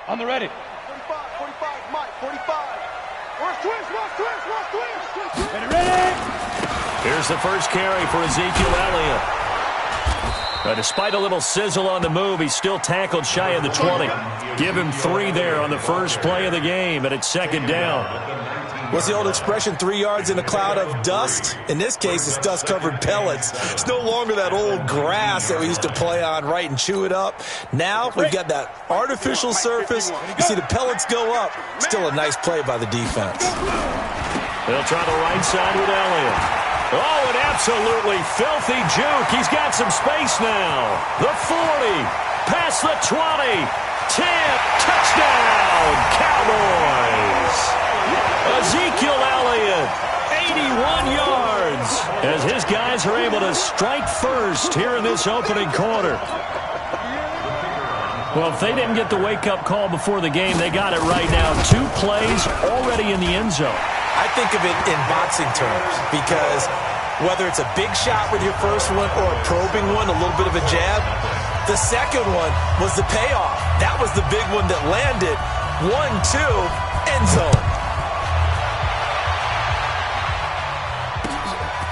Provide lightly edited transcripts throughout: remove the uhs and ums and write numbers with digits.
On the ready. 45, Mike, 45. Watch twist. Ready. Here's the first carry for Ezekiel Elliott. Despite a little sizzle on the move, he's still tackled shy of the 20. Give him 3 there on the first play of the game, and it's second down. What's the old expression, 3 yards in a cloud of dust? In this case, it's dust-covered pellets. It's no longer that old grass that we used to play on, right, and chew it up. Now we've got that artificial surface. You see the pellets go up. Still a nice play by the defense. They'll try the right side with Elliott. Oh, an absolutely filthy juke. He's got some space now. The 40, past the 20, 10, touchdown, Cowboys. Ezekiel Elliott, 81 yards, as his guys are able to strike first here in this opening quarter. Well, if they didn't get the wake-up call before the game, they got it right now. 2 plays already in the end zone. I think of it in boxing terms because whether it's a big shot with your first one or a probing one, a little bit of a jab, the second one was the payoff. That was the big one that landed. 1-2, end zone.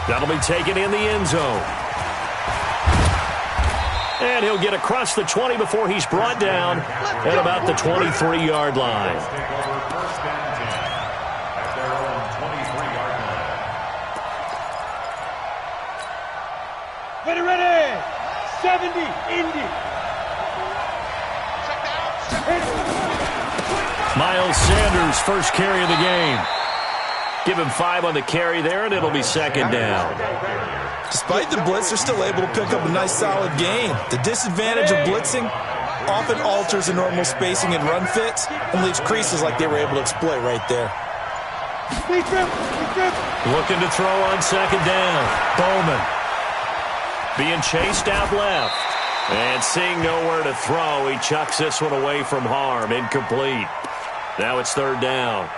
That'll be taken in the end zone. And he'll get across the 20 before he's brought down at about the 23-yard line. Ready. 70, Indy. Miles Sanders, first carry of the game. Give him 5 on the carry there, and it'll be second down. Despite the blitz, they're still able to pick up a nice, solid gain. The disadvantage of blitzing often alters the normal spacing and run fits and leaves creases like they were able to exploit right there. Looking to throw on second down. Bowman being chased out left. And seeing nowhere to throw, he chucks this one away from harm. Incomplete. Now it's third down.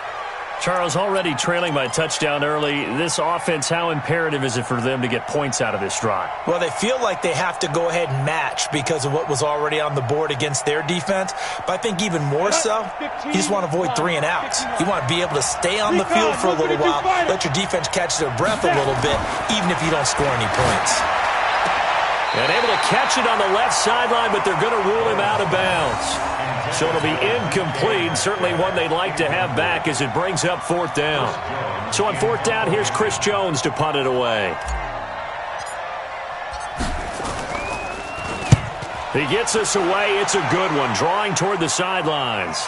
Charles, already trailing by a touchdown early. This offense, how imperative is it for them to get points out of this drive? Well, they feel like they have to go ahead and match because of what was already on the board against their defense. But I think even more so, you just want to avoid 3 and outs. You want to be able to stay on the field for a little while, let your defense catch their breath a little bit, even if you don't score any points. And able to catch it on the left sideline, but they're going to rule him out of bounds. So it'll be incomplete. Certainly one they'd like to have back as it brings up fourth down. So on fourth down, here's Chris Jones to punt it away. He gets us away. It's a good one, drawing toward the sidelines.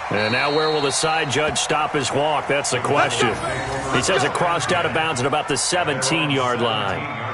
And now where will the side judge stop his walk? That's the question. He says it crossed out of bounds at about the 17-yard line.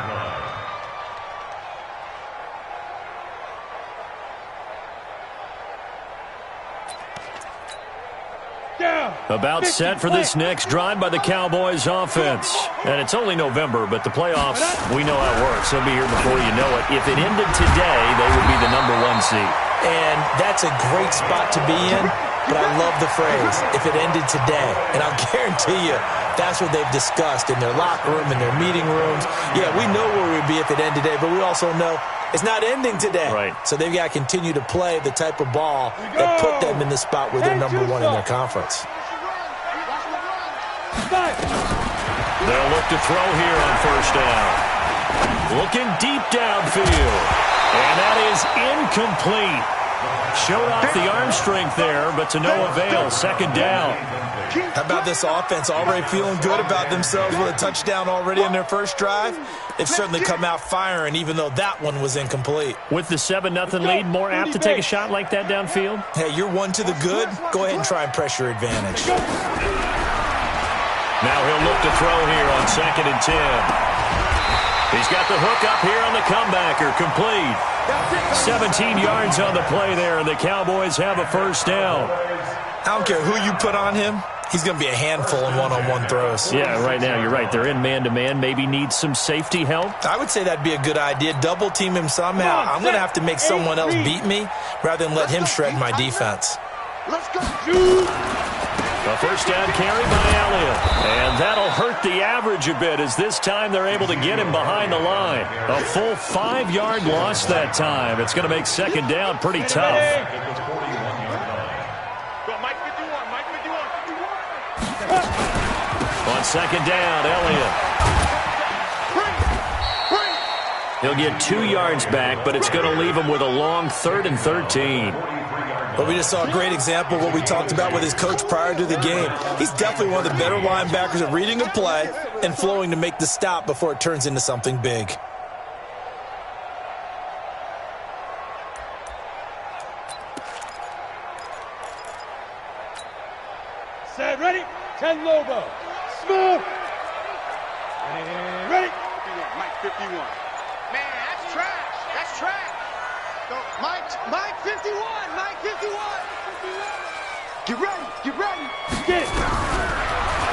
About set for this next drive by the Cowboys offense. And it's only November, but the playoffs, we know how it works. They'll be here before you know it. If it ended today, they would be the #1 seed. And that's a great spot to be in, but I love the phrase, if it ended today. And I'll guarantee you, that's what they've discussed in their locker room, in their meeting rooms. Yeah, we know where we'd be if it ended today, but we also know it's not ending today. Right. So they've got to continue to play the type of ball that put them in the spot where they're #1 in their conference. They'll look to throw here on first down. Looking deep downfield. And that is incomplete. Showed off the arm strength there, but to no avail. Second down. How about this offense already feeling good about themselves with a touchdown already in their first drive? They've certainly come out firing, even though that one was incomplete. With the 7-0 lead, more apt to take a shot like that downfield? Hey, you're 1 to the good. Go ahead and try and press your advantage. Now he'll look to throw here on 2nd and 10. He's got the hook up here on the comebacker. Complete. 17 yards on the play there, and the Cowboys have a first down. I don't care who you put on him. he's going to be a handful in one-on-one throws. Yeah, right now, you're right. They're in man-to-man. Maybe needs some safety help. I would say that'd be a good idea. Double team him somehow. I'm going to have to make someone else beat me rather than let him shred my defense. Let's go. A first down carry by Elliott. And that'll hurt the average a bit as this time they're able to get him behind the line. A full 5-yard loss that time. It's going to make second down pretty tough. On second down, Elliott. He'll get 2 yards back, but it's going to leave him with a long 3rd and 13. But we just saw a great example of what we talked about with his coach prior to the game. He's definitely one of the better linebackers at reading a play and flowing to make the stop before it turns into something big. Set, ready? 10 Lobo. Smooth. Ready? 51, Mike 51. Man, that's trash. That's trash. So, Mike 51. Mike 51. Get ready. Get ready. Get it.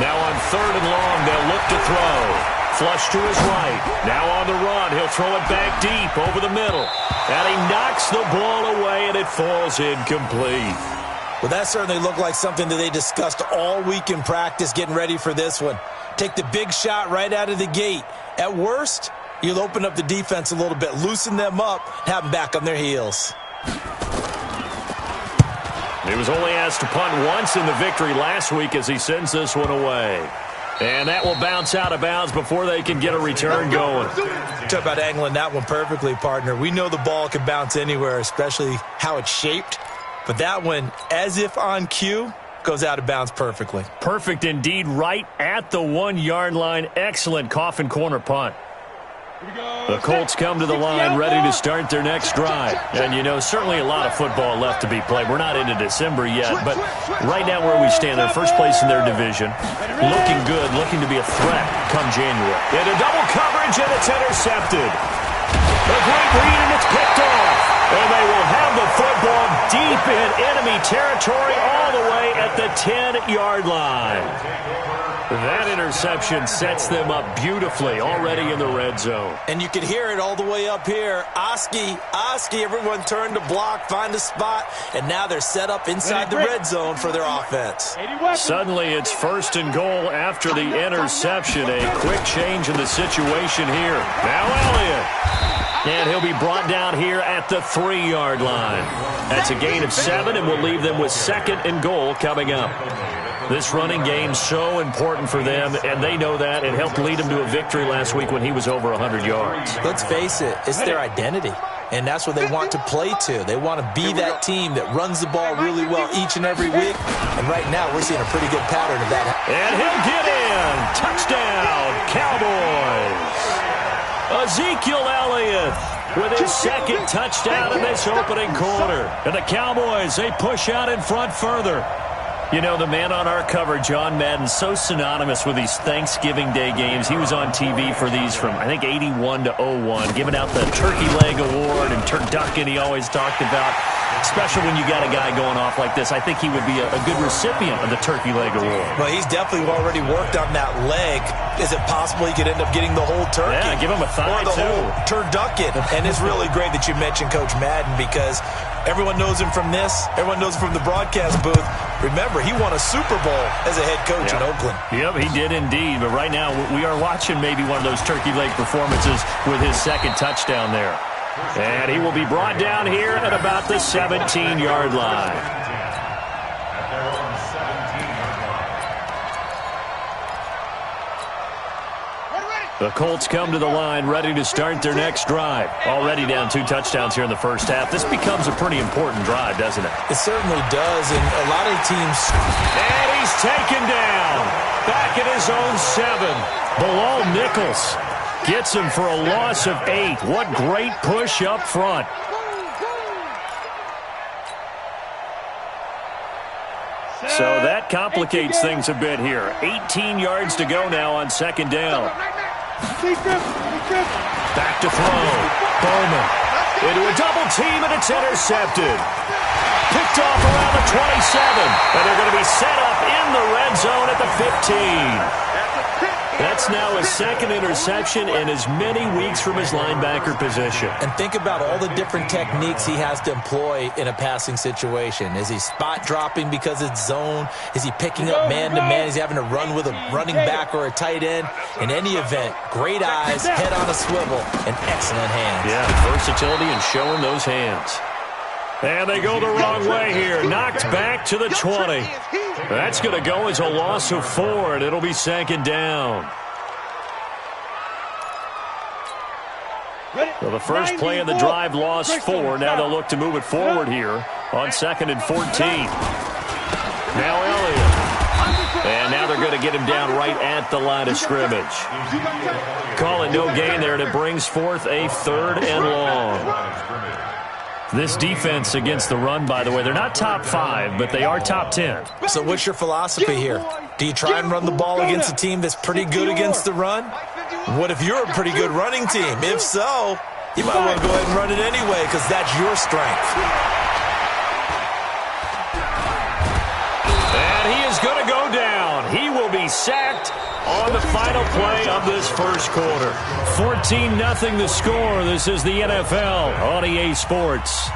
Now on 3rd and long, they'll look to throw. Flush to his right. Now on the run, he'll throw it back deep over the middle. And he knocks the ball away, and it falls incomplete. Well, that certainly looked like something that they discussed all week in practice getting ready for this one. Take the big shot right out of the gate. At worst, you'll open up the defense a little bit, loosen them up, have them back on their heels. He was only asked to punt once in the victory last week as he sends this one away. And that will bounce out of bounds before they can get a return going. Talk about angling that one perfectly, partner. We know the ball can bounce anywhere, especially how it's shaped. But that one, as if on cue, goes out of bounds perfectly. Perfect indeed, right at the 1-yard line. Excellent coffin corner punt. The Colts come to the line ready to start their next drive. And, you know, certainly a lot of football left to be played. We're not into December yet, but right now where we stand, they're first place in their division. Looking good, looking to be a threat come January. Into double coverage, and it's intercepted. A great read, and it's picked off. And they will have the football deep in enemy territory all the way at the 10-yard line. That interception sets them up beautifully already in the red zone. And you can hear it all the way up here. Oski, everyone turned to block, find a spot, and now they're set up inside the red zone for their offense. Suddenly it's 1st and goal after the interception. A quick change in the situation here. Now Elliott. And he'll be brought down here at the 3-yard line. That's a gain of 7, and will leave them with 2nd and goal coming up. This running game so important for them, and they know that. It helped lead them to a victory last week when he was over 100 yards. Let's face it, it's their identity, and that's what they want to play to. They want to be that team that runs the ball really well each and every week, and right now we're seeing a pretty good pattern of that. And he'll get in. Touchdown, Cowboys. Ezekiel Elliott with his 2nd touchdown in this opening quarter. And the Cowboys, they push out in front further. You know, the man on our cover, John Madden, so synonymous with these Thanksgiving Day games. He was on TV for these from, I think, 81 to 01, giving out the Turkey Leg Award and Turducken he always talked about. Especially when you got a guy going off like this. I think he would be a good recipient of the Turkey Leg Award. Well, he's definitely already worked on that leg. Is it possible he could end up getting the whole turkey? Yeah, give him a thigh, or the too. whole turducken. And it's really great that you mentioned Coach Madden because everyone knows him from this. Everyone knows him from the broadcast booth. Remember, he won a Super Bowl as a head coach in Oakland. Yep, he did indeed. But right now, we are watching maybe one of those turkey leg performances with his 2nd touchdown there. And he will be brought down here at about the 17-yard line. The Colts come to the line ready to start their next drive. Already down 2 touchdowns here in the first half. This becomes a pretty important drive, doesn't it? It certainly does, and a lot of teams... And he's taken down. Back at his own 7. Bilal Nichols gets him for a loss of 8. What great push up front. So that complicates things a bit here. 18 yards to go now on 2nd down. Back to throw. Bowman into a double team, and it's intercepted. Picked off around the 27. And they're going to be set up in in the red zone at the 15. That's now his second interception in as many weeks from his linebacker position. And think about all the different techniques he has to employ in a passing situation. Is he spot dropping because it's zone? Is he picking up man-to-man? Is he having to run with a running back or a tight end? In any event, great eyes, head on a swivel, and excellent hands. Yeah, versatility and showing those hands. And they go the wrong way here. Knocked back to the 20. That's going to go as a loss of 4, and it'll be second down. So the first play of the drive lost 4. Now they'll look to move it forward here on 2nd and 14. Now Elliott. And now they're going to get him down right at the line of scrimmage. Call it no gain there, and it brings forth a 3rd and long. This defense against the run, by the way, they're not top 5, but they are top 10. So what's your philosophy here? Do you try and run the ball against a team that's pretty good against the run? What if you're a pretty good running team? If so, you might want to go ahead and run it anyway because that's your strength. And he is going to go down. He will be sacked on the final play of this first quarter. 14-0 the score. This is the NFL on EA Sports.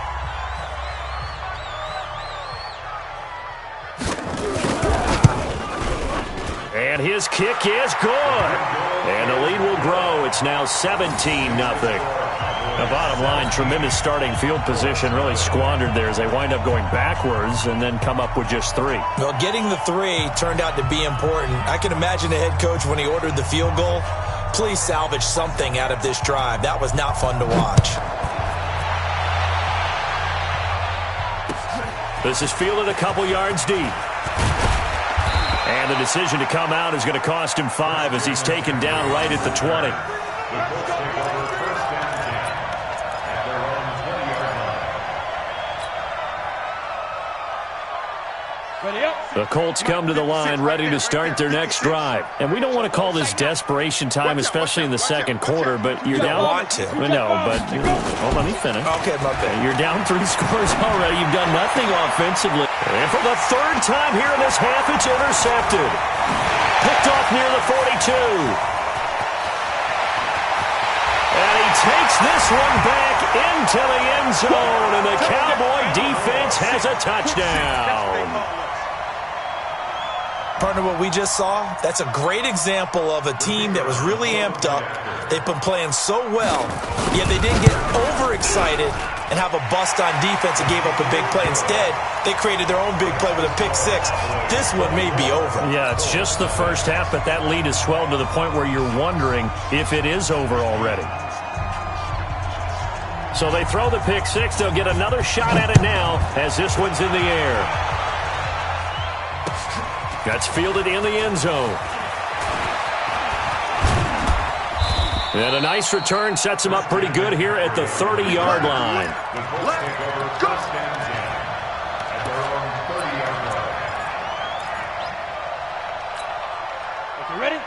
And his kick is good. And the lead will grow. It's now 17-0. The bottom line, tremendous starting field position, really squandered there as they wind up going backwards and then come up with just 3. Well, getting the 3 turned out to be important. I can imagine the head coach when he ordered the field goal. Please salvage something out of this drive. That was not fun to watch. This is fielded a couple yards deep. And the decision to come out is going to cost him 5 as he's taken down right at the 20. The Colts come to the line ready to start their next drive. And we don't want to call this desperation time, especially in the second quarter, but you're down. You don't want to. No, but let me finish. Okay, my bad. You're down 3 scores already. You've done nothing offensively. And for the 3rd time here in this half, it's intercepted. Picked off near the 42. And he takes this one back into the end zone, and the Cowboy defense has a touchdown. Partner, what we just saw, that's a great example of a team that was really amped up. They've been playing so well, yet they didn't get overexcited and have a bust on defense and gave up a big play. Instead, they created their own big play with a pick 6. This one may be over. Yeah, it's just the first half, but that lead has swelled to the point where you're wondering if it is over already. So they throw the pick 6. They'll get another shot at it now as this one's in the air. That's fielded in the end zone. And a nice return sets him up pretty good here at the 30-yard line.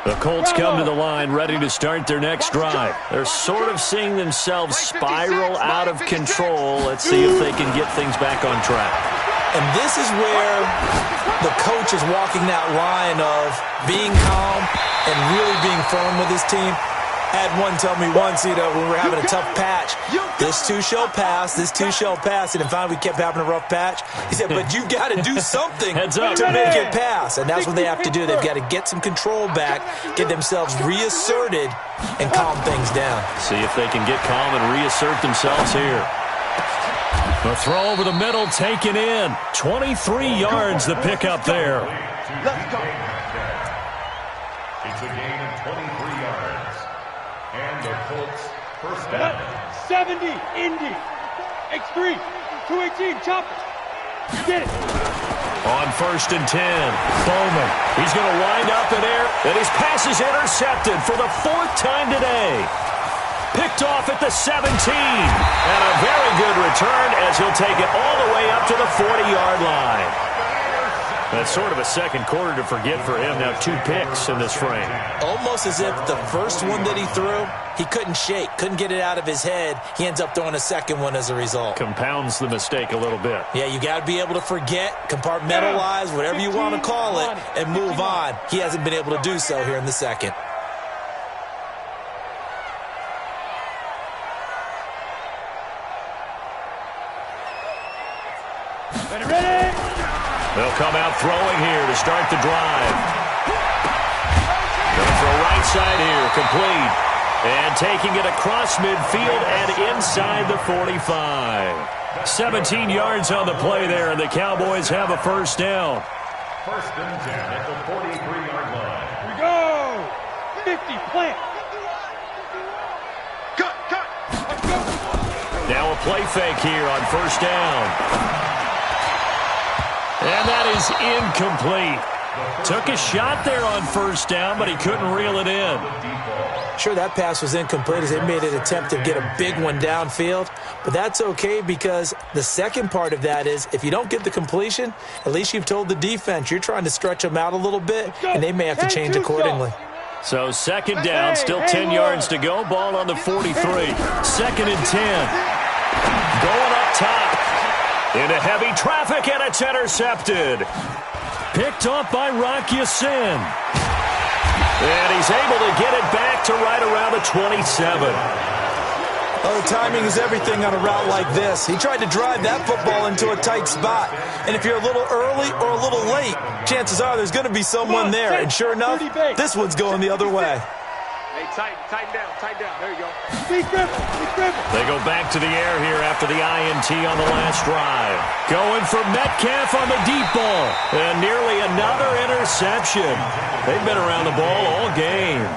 The Colts come to the line ready to start their next drive. They're sort of seeing themselves spiral out of control. Let's see if they can get things back on track. And this is where the coach is walking that line of being calm and really being firm with his team. I had one tell me once, when we were having a tough patch, this too shall pass, this too shall pass. And finally we kept having a rough patch. He said, but you got to do something to make it pass. And that's what they have to do. They've got to get some control back, get themselves reasserted, and calm things down. See if they can get calm and reassert themselves here. The throw over the middle taken in. 23 yards the pickup there. Let's go. It's a gain of 23 yards. And the Colts first down. 70, Indy. X3, 218, chopper. Get it. On 1st and 10, Bowman. He's going to wind up in air, and his pass is intercepted for the 4th time today. Picked off at the 17. And a very good return as he'll take it all the way up to the 40-yard line. That's sort of a second quarter to forget for him. Now 2 picks in this frame. Almost as if the first one that he threw, he couldn't shake, couldn't get it out of his head. He ends up throwing a second one as a result. Compounds the mistake a little bit. Yeah, you got to be able to forget, compartmentalize, whatever you want to call it, and move on. He hasn't been able to do so here in the second. Ready? They'll come out throwing here to start the drive. Going for a right side here, complete. And taking it across midfield and inside the 45. 17 yards on the play there, and the Cowboys have a first down. First and 10 at the 43-yard line. We go! 50, plant. Cut. Now a play fake here on first down. And that is incomplete. Took a shot there on first down, but he couldn't reel it in. Sure, that pass was incomplete as they made an attempt to get a big one downfield, but that's okay because the second part of that is if you don't get the completion, at least you've told the defense you're trying to stretch them out a little bit, and they may have to change accordingly. So second down, still 10 yards to go. Ball on the 43. Second and 10. Going up top. Into heavy traffic, and it's intercepted. Picked off by Rock Ya-Sin. And he's able to get it back to right around the 27. Oh, timing is everything on a route like this. He tried to drive that football into a tight spot. And if you're a little early or a little late, chances are there's going to be someone there. And sure enough, this one's going the other way. Hey, tighten down. There you go. Big dribble. They go back to the air here after the INT on the last drive. Going for Metcalf on the deep ball. And nearly another interception. They've been around the ball all game.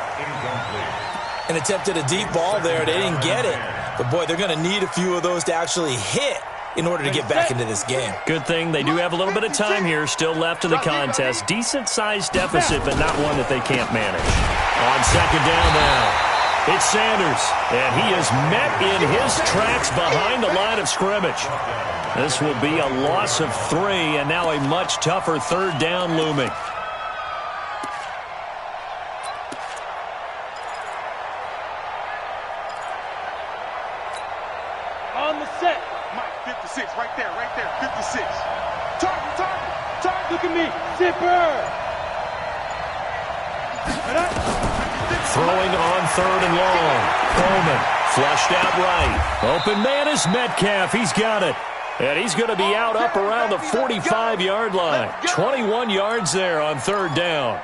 And attempted a deep ball there. They didn't get it. But, boy, they're going to need a few of those to actually hit in order to get back into this game. Good thing they do have a little bit of time here still left in the contest. Decent-sized deficit, but not one that they can't manage. On second down now. It's Sanders, and he is met in his tracks behind the line of scrimmage. This will be a loss of 3, and now a much tougher third down looming. On the set. Mike, 56, right there, 56. Target. Look at me. Zipper. Throwing on third and long. Coleman flushed out right. Open man is Metcalf. He's got it. And he's going to be out up around the 45-yard line. 21 yards there on third down.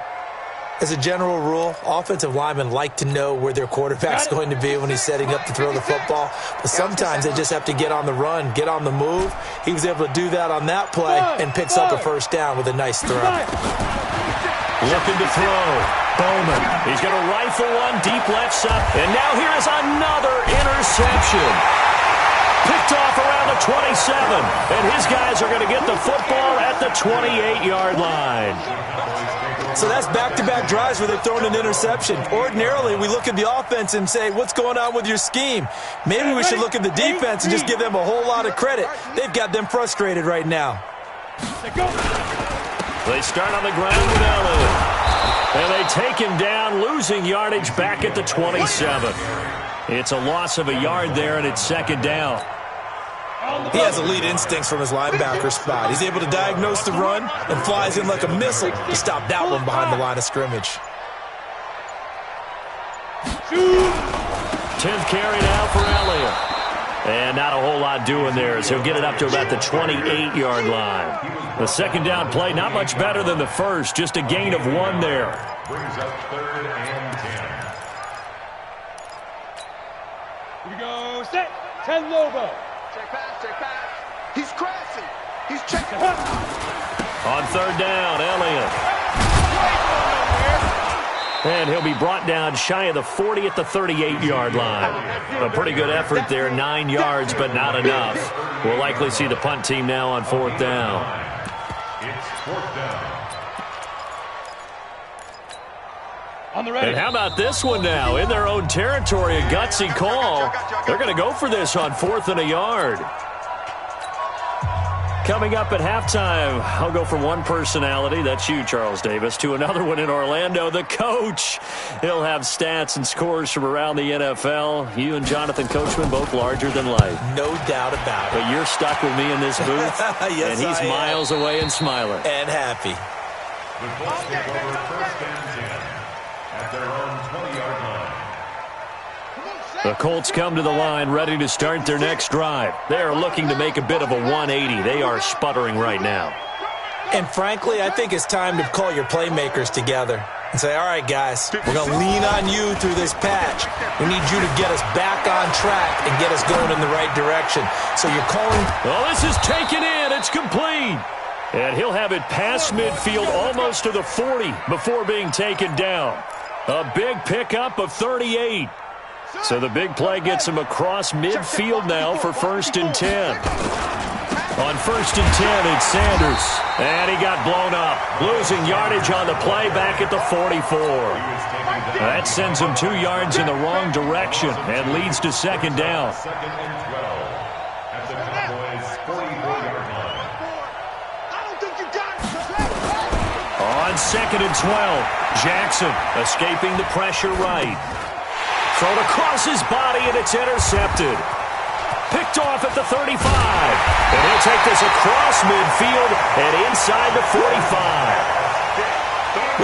As a general rule, offensive linemen like to know where their quarterback's going to be when he's setting up to throw the football. But sometimes they just have to get on the run, get on the move. He was able to do that on that play and picks up a first down with a nice throw. Looking to throw. Bowman. He's going to rifle one deep left side. And now here is another interception. Picked off around the 27. And his guys are going to get the football at the 28-yard line. So that's back-to-back drives where they've thrown an interception. Ordinarily, we look at the offense and say, what's going on with your scheme? Maybe we should look at the defense and just give them a whole lot of credit. They've got them frustrated right now. They start on the ground with Elliott. And they take him down, losing yardage back at the 27. It's a loss of a yard there, and it's second down. He has elite instincts from his linebacker spot. He's able to diagnose the run and flies in like a missile to stop that one behind the line of scrimmage. 10th carry now for Elliott. And not a whole lot doing there as he'll get it up to about the 28-yard line. The second down play, not much better than the first, just a gain of 1 there. Brings up third and 10. Here we go, set. 10 Lobo. Check pass. He's crashing. He's checking. On third down, Elliott. And he'll be brought down shy of the 40 at the 38-yard line. A pretty good effort there, 9 yards, but not enough. We'll likely see the punt team now on fourth down. It's fourth down. On the ready. And how about this one now? In their own territory, a gutsy call. They're going to go for this on 4th and a yard. Coming up at halftime, I'll go from one personality, that's you, Charles Davis, to another one in Orlando, the coach. He'll have stats and scores from around the NFL. You and Jonathan Coachman, both larger than life. No doubt about it. But you're stuck with me in this booth, yes, and he's miles away and smiling. And happy. The Colts take over first and 10 at their own 20-yard line. The Colts come to the line ready to start their next drive. They are looking to make a bit of a 180. They are sputtering right now. And frankly, I think it's time to call your playmakers together and say, all right, guys, we're going to lean on you through this patch. We need you to get us back on track and get us going in the right direction. So you're calling. Oh, this is taken in. It's complete. And he'll have it past midfield almost to the 40 before being taken down. A big pickup of 38. So the big play gets him across midfield now for first and 10. On first and 10, it's Sanders. And he got blown up, losing yardage on the play back at the 44. That sends him 2 yards in the wrong direction and leads to second down. Second and 12 at the Cowboys' 44-yard line. I don't think you got it. On second and 12, Jackson escaping the pressure right. Thrown across his body, and it's intercepted. Picked off at the 35. And he'll take this across midfield and inside the 45.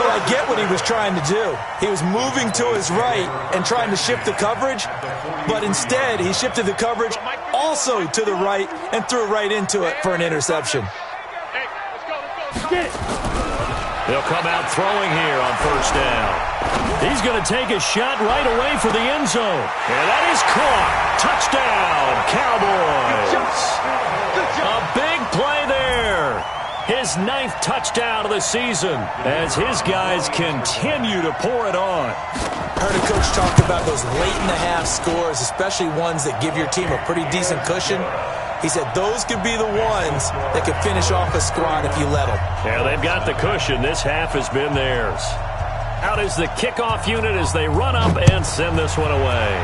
Well, I get what he was trying to do. He was moving to his right and trying to shift the coverage, but instead he shifted the coverage also to the right and threw right into it for an interception. Hey, let's go. They'll come out throwing here on first down. He's going to take a shot right away for the end zone. And that is caught. Touchdown, Cowboys. A big play there. His 9th touchdown of the season as his guys continue to pour it on. Heard a coach talk about those late-in-the-half scores, especially ones that give your team a pretty decent cushion. He said those could be the ones that could finish off a squad if you let them. Yeah, they've got the cushion. This half has been theirs. Out is the kickoff unit as they run up and send this one away.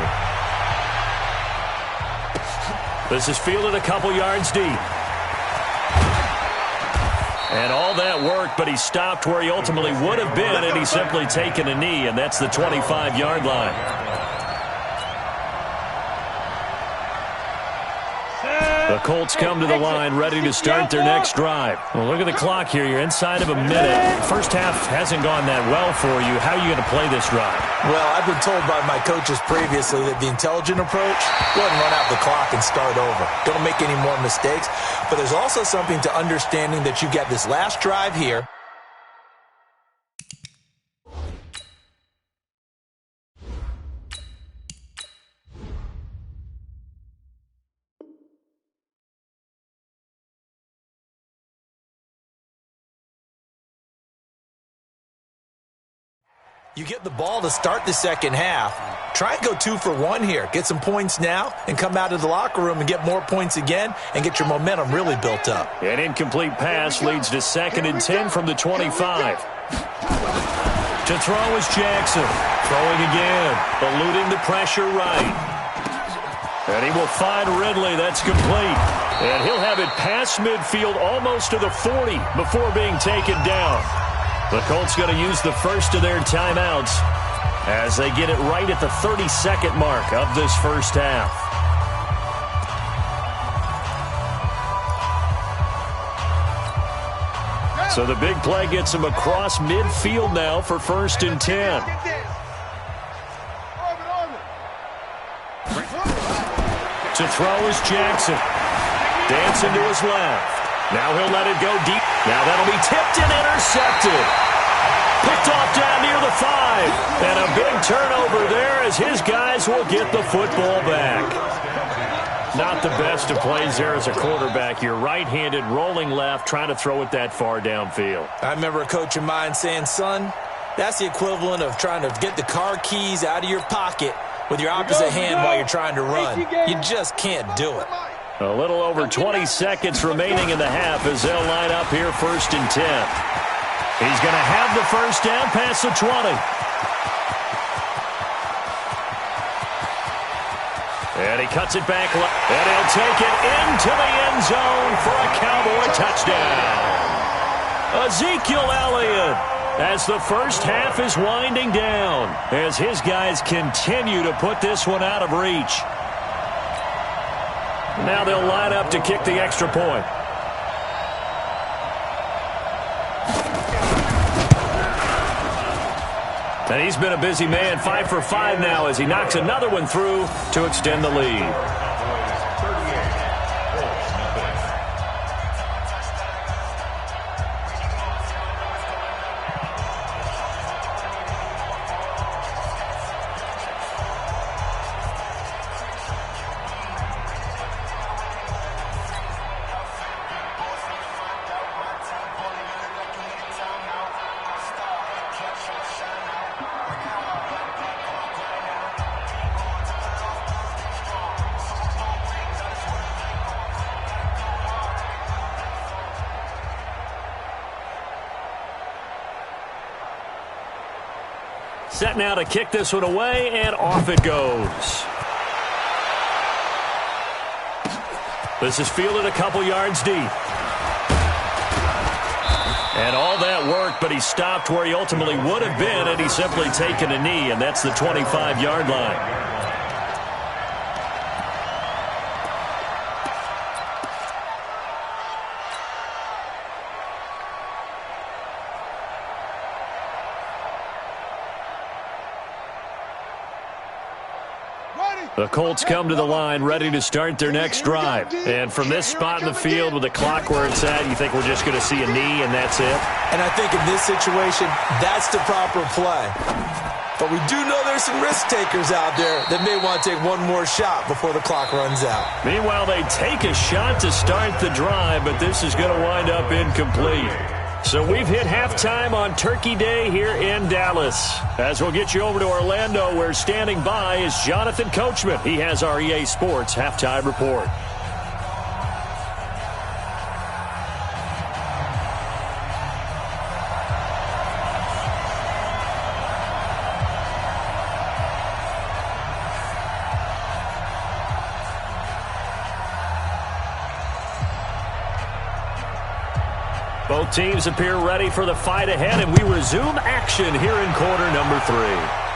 This is fielded a couple yards deep. And all that worked, but he stopped where he ultimately would have been, and he's simply taken a knee, and that's the 25-yard line. The Colts come to the line ready to start their next drive. Well, look at the clock here. You're inside of a minute. First half hasn't gone that well for you. How are you going to play this drive? Well, I've been told by my coaches previously that the intelligent approach, go ahead and run out the clock and start over. Don't make any more mistakes. But there's also something to understanding that you get this last drive here. You get the ball to start the second half. Try and go 2 for 1 here. Get some points now and come out of the locker room and get more points again and get your momentum really built up. An incomplete pass leads to second and 10 from the 25. To throw is Jackson. Throwing again. Eluding the pressure right. And he will find Ridley. That's complete. And he'll have it past midfield almost to the 40 before being taken down. The Colts going to use the first of their timeouts as they get it right at the 32nd mark of this first half. So the big play gets him across midfield now for first and 10. To throw is Jackson. Dancing to his left. Now he'll let it go deep. Now that'll be tipped and intercepted. Picked off down near the 5. And a big turnover there as his guys will get the football back. Not the best of plays there as a quarterback. You're right-handed, rolling left, trying to throw it that far downfield. I remember a coach of mine saying, son, that's the equivalent of trying to get the car keys out of your pocket with your opposite hand while you're trying to run. You just can't do it. A little over 20 seconds remaining in the half as they'll line up here first and 10. He's going to have the first down past the 20. And he cuts it back, and he'll take it into the end zone for a Cowboy touchdown. Ezekiel Elliott, as the first half is winding down, as his guys continue to put this one out of reach. Now they'll line up to kick the extra point. And he's been a busy man, 5 for 5 now as he knocks another one through to extend the lead. Set now to kick this one away, and off it goes. This is fielded a couple yards deep. And all that work, but he stopped where he ultimately would have been, and he's simply taken a knee, and that's the 25-yard line. The Colts come to the line ready to start their next drive. And from this spot in the field with the clock where it's at, you think we're just going to see a knee and that's it? And I think in this situation, that's the proper play. But we do know there's some risk takers out there that may want to take one more shot before the clock runs out. Meanwhile, they take a shot to start the drive, but this is going to wind up incomplete. So we've hit halftime on Turkey Day here in Dallas. As we'll get you over to Orlando, where standing by is Jonathan Coachman. He has our EA Sports Halftime Report. Both teams appear ready for the fight ahead, and we resume action here in quarter number 3.